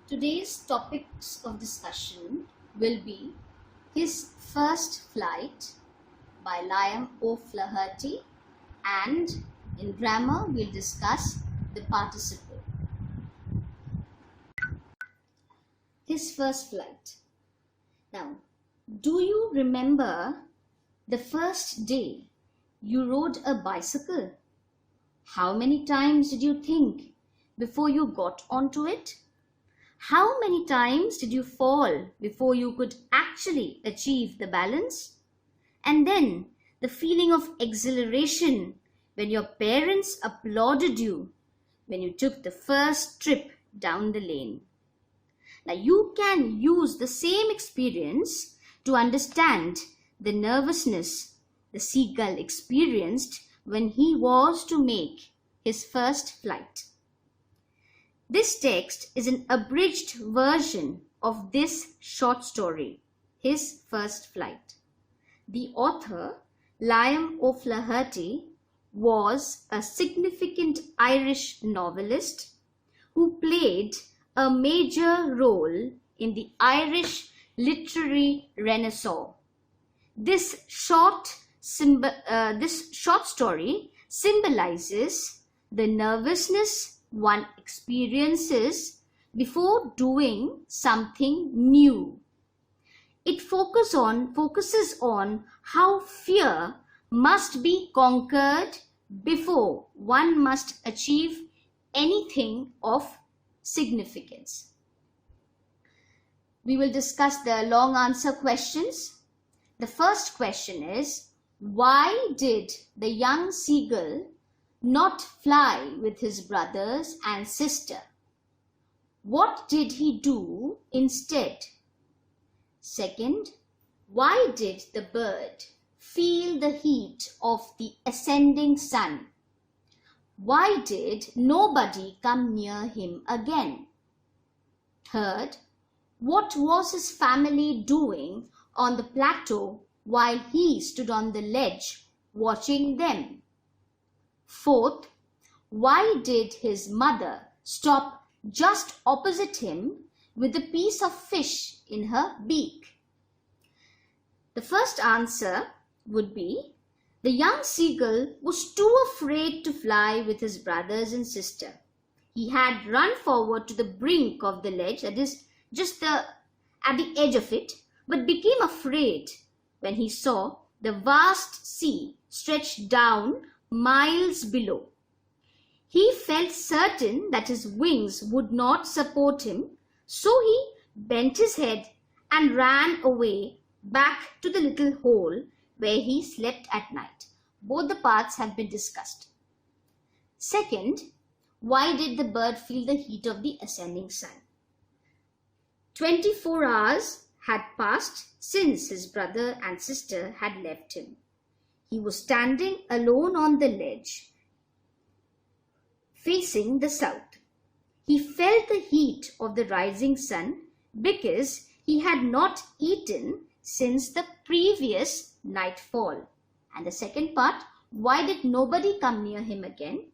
Today's topics of discussion will be His First Flight by Liam O'Flaherty, and in grammar we'll discuss the participle. His first flight. Now, do you remember the first day you rode a bicycle? How many times did you think before you got onto it? How many times did you fall before you could actually achieve the balance? And then the feeling of exhilaration when your parents applauded you when you took the first trip down the lane. Now you can use the same experience to understand the nervousness the seagull experienced when he was to make his first flight. This text is an abridged version of this short story, His First Flight. The author, Liam O'Flaherty, was a significant Irish novelist who played a major role in the Irish literary renaissance. This short story symbolizes the nervousness one experiences before doing something new. It focuses on how fear must be conquered before one must achieve anything of significance. We will discuss the long answer questions. The first question is, why did the young seagull not fly with his brothers and sister? What did he do instead? Second, why did the bird feel the heat of the ascending sun? Why did nobody come near him again? Third, what was his family doing on the plateau while he stood on the ledge watching them? Fourth, why did his mother stop just opposite him with a piece of fish in her beak? The first answer would be, the young seagull was too afraid to fly with his brothers and sister. He had run forward to the brink of the ledge, that is, just at the edge of it, but became afraid when he saw the vast sea stretched down miles below. He felt certain that his wings would not support him, so he bent his head and ran away back to the little hole where he slept at night. Both the parts have been discussed. Second, why did the bird feel the heat of the ascending sun? 24 hours had passed since his brother and sister had left him. He was standing alone on the ledge, facing the south. He felt the heat of the rising sun because he had not eaten since the previous nightfall. And the second part, why did nobody come near him again?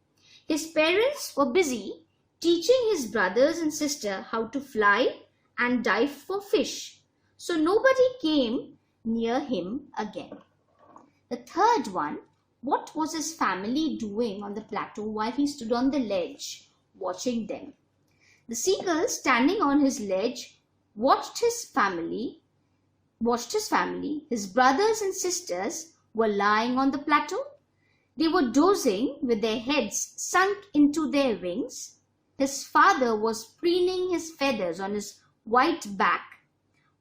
His parents were busy teaching his brothers and sister how to fly and dive for fish, so nobody came near him again. The third one, what was his family doing on the plateau while he stood on the ledge watching them? The seagull, standing on his ledge, watched his family. His brothers and sisters were lying on the plateau. They were dozing with their heads sunk into their wings. His father was preening his feathers on his white back,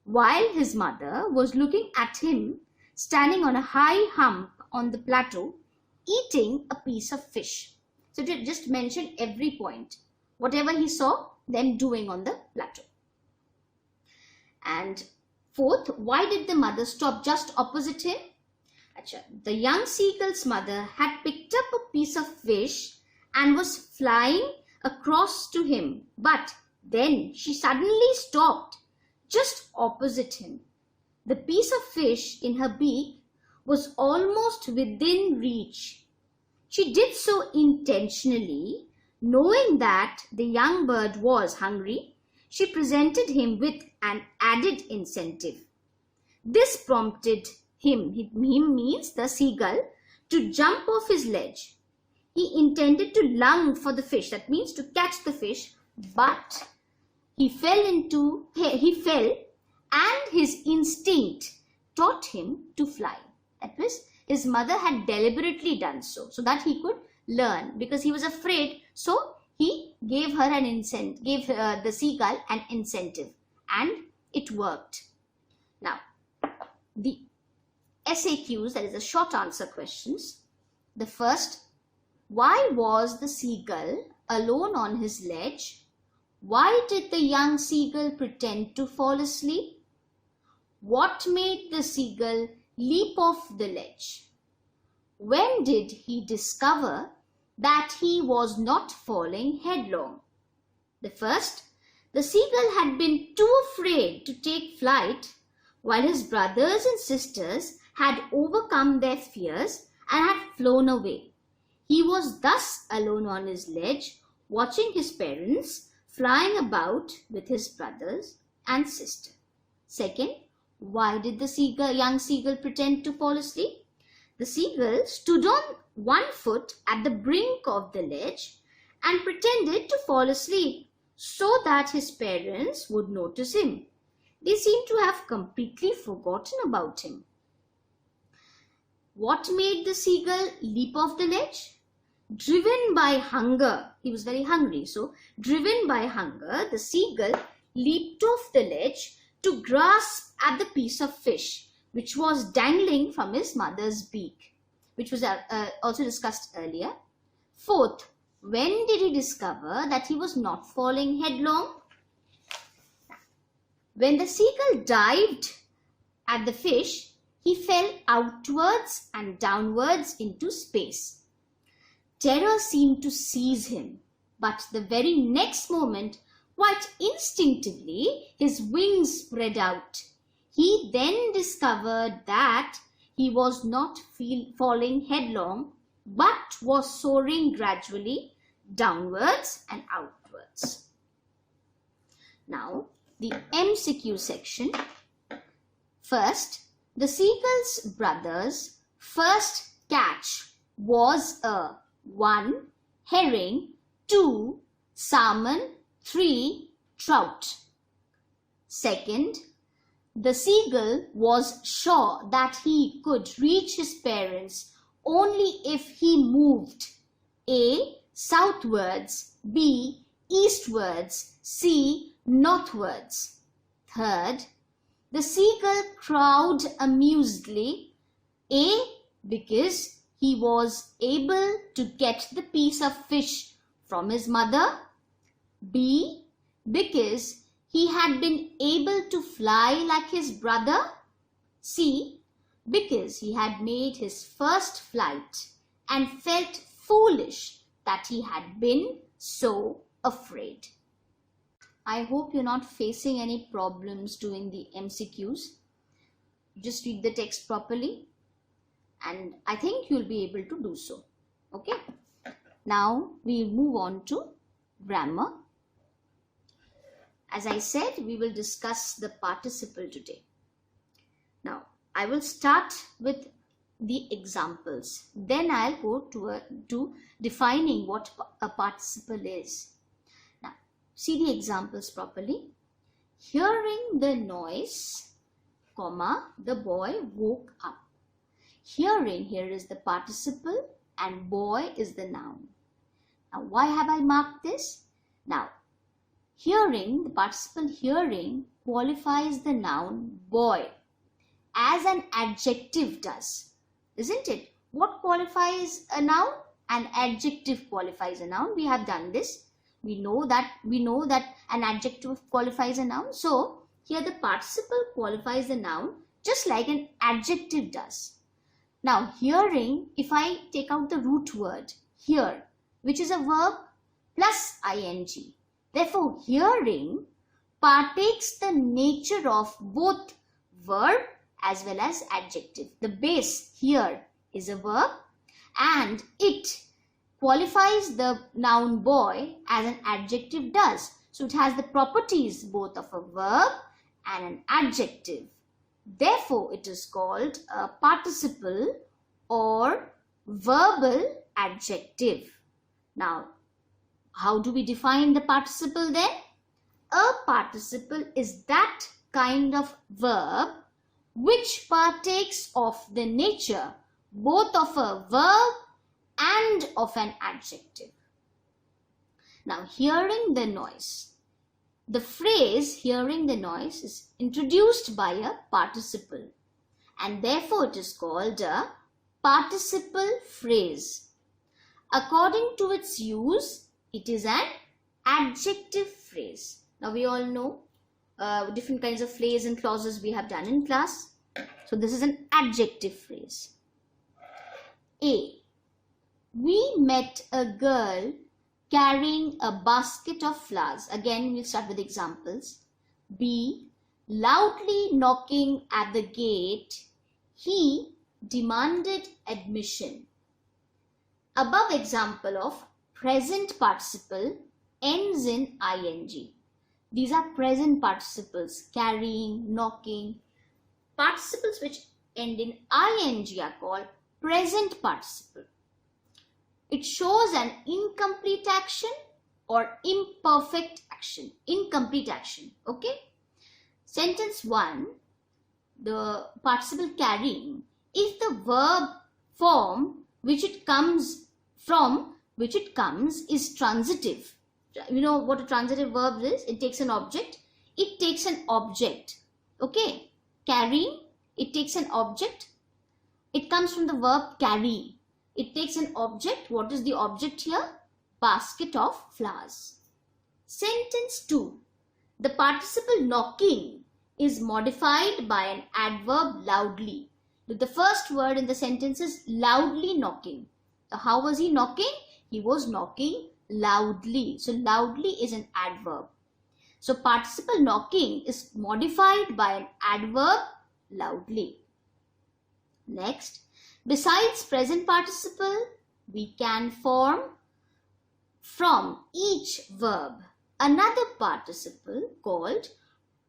while his mother was looking at him standing on a high hump on the plateau, eating a piece of fish. So to just mention every point, whatever he saw them doing on the plateau. And fourth, why did the mother stop just opposite him? The young seagull's mother had picked up a piece of fish and was flying across to him, but then she suddenly stopped just opposite him. The piece of fish in her beak was almost within reach. She did so intentionally, knowing that the young bird was hungry, she presented him with an added incentive. This prompted him means the seagull, to jump off his ledge. He intended to lung for the fish, that means to catch the fish, but he fell and his instinct taught him to fly. That was, his mother had deliberately done so that he could learn, because he was afraid. So he gave her an incentive, gave the seagull an incentive, and it worked. Now, the SAQs, that is the short answer questions. The first, why was the seagull alone on his ledge? Why did the young seagull pretend to fall asleep? What made the seagull leap off the ledge? When did he discover that he was not falling headlong? The first, the seagull had been too afraid to take flight, while his brothers and sisters had overcome their fears and had flown away. He was thus alone on his ledge, watching his parents flying about with his brothers and sister. Second, why did the young seagull pretend to fall asleep? The seagull stood on one foot at the brink of the ledge and pretended to fall asleep so that his parents would notice him. They seemed to have completely forgotten about him. What made the seagull leap off the ledge? Driven by hunger, he was very hungry, so driven by hunger, the seagull leaped off the ledge to grasp at the piece of fish which was dangling from his mother's beak, which was also discussed earlier. Fourth, when did he discover that he was not falling headlong? When the seagull dived at the fish, he fell outwards and downwards into space. Terror seemed to seize him, but the very next moment, quite instinctively, his wings spread out. He then discovered that he was not falling headlong, but was soaring gradually downwards and outwards. Now, the MCQ section. First, the seagull's brother's first catch was a 1. Herring, 2. Salmon, 3. Trout. Second, the seagull was sure that he could reach his parents only if he moved A. Southwards, B. Eastwards, C. Northwards. Third, the seagull crowed amusedly, A. because he was able to get the piece of fish from his mother, B. because he had been able to fly like his brother, C. because he had made his first flight and felt foolish that he had been so afraid. I hope you're not facing any problems doing the MCQs. Just read the text properly, and I think you'll be able to do so. Okay. Now we'll move on to grammar. As I said, we will discuss the participle today. Now, I will start with the examples. Then I'll go to defining what a participle is. Now, see the examples properly. Hearing the noise, comma, the boy woke up. Hearing here is the participle and boy is the noun. Now, why have I marked this? Now, hearing, the participle hearing qualifies the noun boy as an adjective does, isn't it? What qualifies a noun? An adjective qualifies a noun. We have done this. We know that an adjective qualifies a noun. So here the participle qualifies the noun just like an adjective does. Now hearing, if I take out the root word hear, which is a verb plus ing. Therefore, hearing partakes the nature of both verb as well as adjective. The base here is a verb and it qualifies the noun boy as an adjective does. So it has the properties both of a verb and an adjective. Therefore, it is called a participle or verbal adjective. Now, how do we define the participle then? A participle is that kind of verb which partakes of the nature both of a verb and of an adjective. Now, hearing the noise. The phrase hearing the noise is introduced by a participle and therefore it is called a participle phrase. According to its use, it is an adjective phrase. Now we all know different kinds of phrase and clauses we have done in class. So this is an adjective phrase. A. We met a girl carrying a basket of flowers. Again, we'll start with examples. B. Loudly knocking at the gate, he demanded admission. Above example of present participle ends in ing. These are present participles, carrying, knocking. Participles which end in ing are called present participle. It shows an incomplete action or imperfect action. Incomplete action. Okay. Sentence 1. The participle carrying is the verb form which it comes from, is transitive. You know what a transitive verb is? It takes an object. It takes an object. Okay. Carrying, it takes an object. It comes from the verb carry. It takes an object. What is the object here? Basket of flowers. Sentence 2. The participle knocking is modified by an adverb loudly. The first word in the sentence is loudly knocking. So how was he knocking? He was knocking loudly. So loudly is an adverb. So participle knocking is modified by an adverb loudly. Next. Besides present participle, we can form from each verb another participle called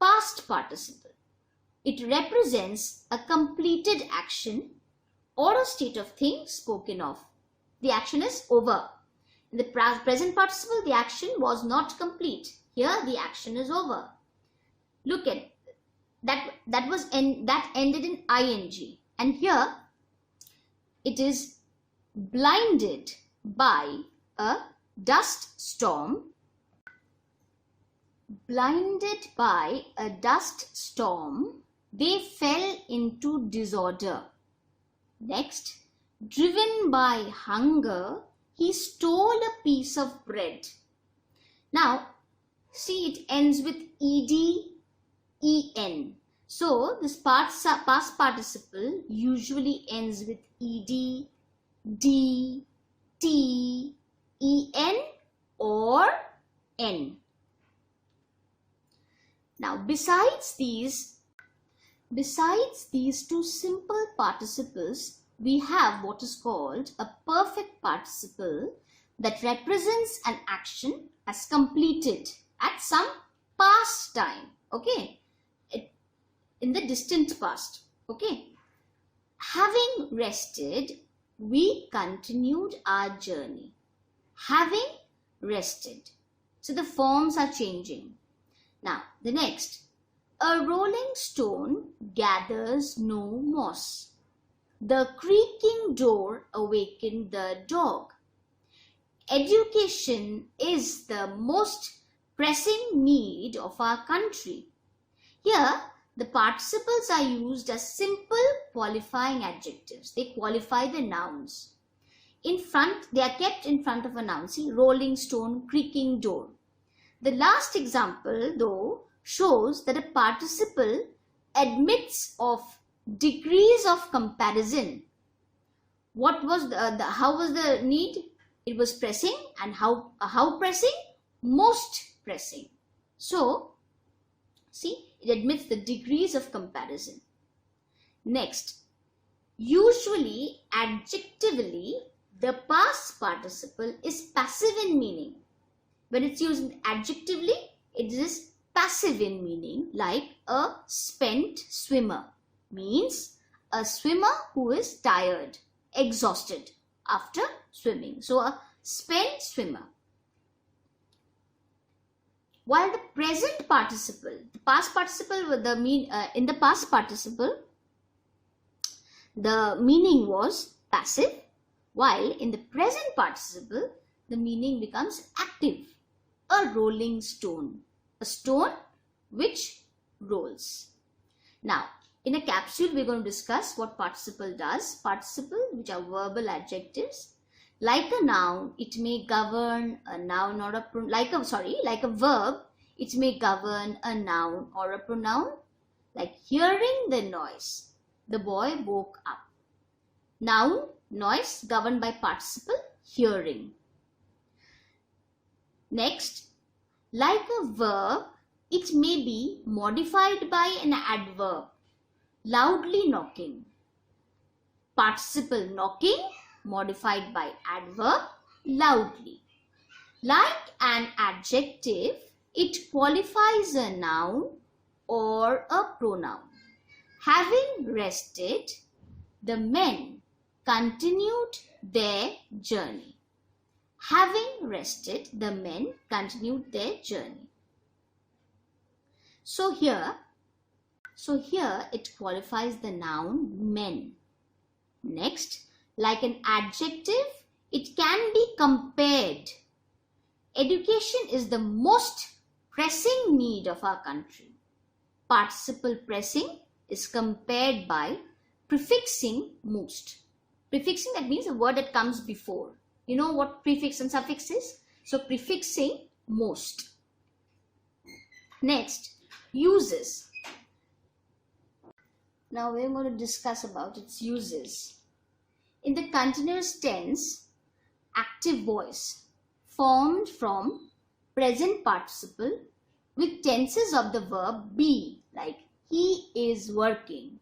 past participle. It represents a completed action or a state of things spoken of. The action is over. In the present participle, the action was not complete. Here, the action is over. Look at that. That ended in ing, and here it is blinded by a dust storm. Blinded by a dust storm, they fell into disorder. Next, driven by hunger, he stole a piece of bread. Now, see, it ends with ed, en. So, this past participle usually ends with ed, d, t, en or n. Now, besides these two simple participles, we have what is called a perfect participle that represents an action as completed at some past time. Okay. In the distant past. Okay. Having rested, we continued our journey. Having rested. So the forms are changing. Now, the next. A rolling stone gathers no moss. The creaking door awakened the dog. Education is the most pressing need of our country. Here, the participles are used as simple qualifying adjectives. They qualify the nouns. They are kept in front of a noun. See, rolling stone, creaking door. The last example, though, shows that a participle admits of degrees of comparison. What was how was the need? It was pressing, and how pressing? Most pressing. So, see, it admits the degrees of comparison. Next, usually adjectively, the past participle is passive in meaning. When it's used adjectively, It is passive in meaning, like a spent swimmer. Means a swimmer who is tired, exhausted after swimming. So a spent swimmer. While the present participle, the past participle with the in the past participle, the meaning was passive, while in the present participle, the meaning becomes active. A rolling stone, a stone which rolls. Now, in a capsule, we're going to discuss what participle does. Participle, which are verbal adjectives. Like a noun, it may govern a noun or a like a verb, it may govern a noun or a pronoun. Like hearing the noise, the boy woke up. Noun, noise, governed by participle, hearing. Next, like a verb, it may be modified by an adverb. Loudly knocking. Participle knocking, modified by adverb, loudly. Like an adjective, it qualifies a noun or a pronoun. Having rested, the men continued their journey. Having rested, the men continued their journey. So here it qualifies the noun men. Next, like an adjective, it can be compared. Education is the most pressing need of our country. Participle pressing is compared by prefixing most. Prefixing, that means a word that comes before. You know what prefix and suffix is? So prefixing most. Next, uses. Now we're going to discuss about its uses. In the continuous tense, active voice formed from present participle with tenses of the verb be, like he is working,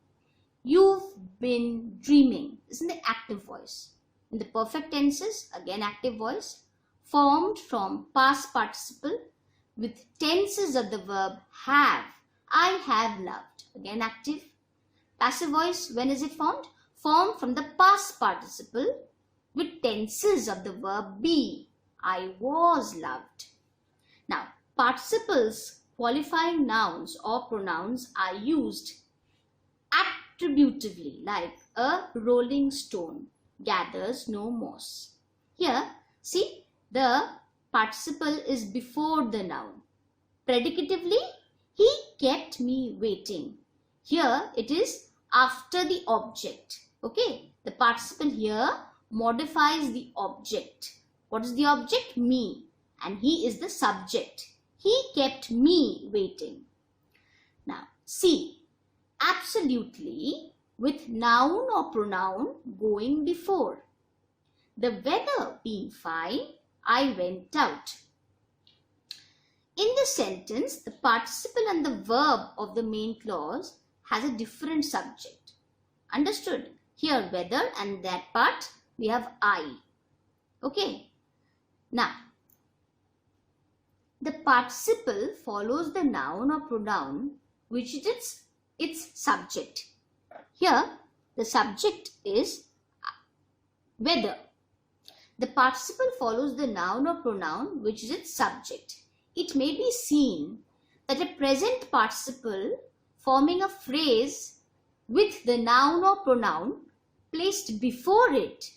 you've been dreaming. This is the active voice. In the perfect tenses, again active voice, formed from past participle with tenses of the verb have, I have loved. Again active. Passive voice, when is it formed? Formed from the past participle with tenses of the verb be, I was loved. Now, participles qualifying nouns or pronouns are used attributively, like a rolling stone gathers no moss. Here, see, the participle is before the noun. Predicatively, he kept me waiting. Here, it is after the object. Okay, the participle here modifies the object. What is the object? Me. And he is the subject. He kept me waiting. Now, see, absolutely with noun or pronoun going before. The weather being fine, I went out. In the sentence, the participle and the verb of the main clause has a different subject. Understood? Here weather, and that part we have I. Okay. Now, the participle follows the noun or pronoun which is its subject. Here the subject is weather. The participle follows the noun or pronoun which is its subject. It may be seen that a present participle forming a phrase with the noun or pronoun placed before it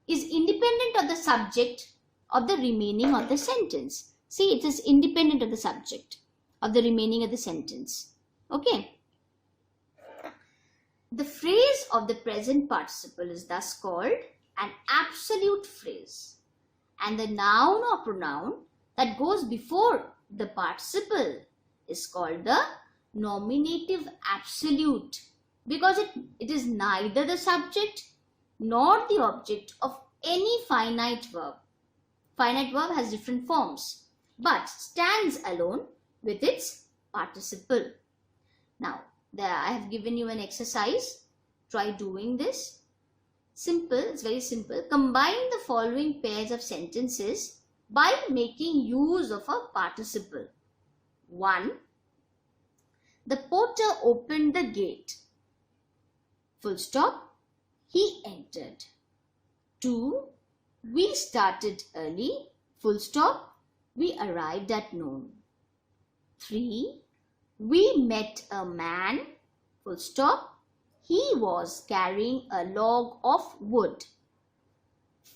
is independent of the subject of the remaining of the sentence. See, it is independent of the subject of the remaining of the sentence. Okay. The phrase of the present participle is thus called an absolute phrase, and the noun or pronoun that goes before the participle is called the nominative absolute, because it is neither the subject nor the object of any finite verb. Finite verb has different forms but stands alone with its participle. Now, there I have given you an exercise. Try doing this. Simple, it's very simple. Combine the following pairs of sentences by making use of a participle. 1. The porter opened the gate. Full stop. He entered. 2. We started early. Full stop. We arrived at noon. 3. We met a man. Full stop. He was carrying a log of wood.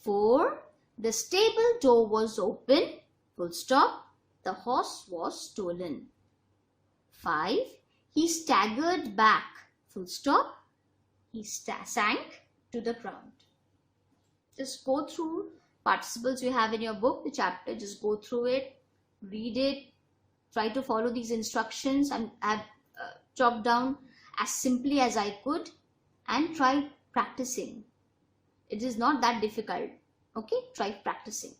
4. The stable door was open. Full stop. The horse was stolen. 5. He staggered back. Full stop. He sank to the ground. Just go through participles you have in your book, the chapter. Just go through it, read it, try to follow these instructions and I've chopped down as simply as I could and try practicing. It is not that difficult. Okay, try practicing.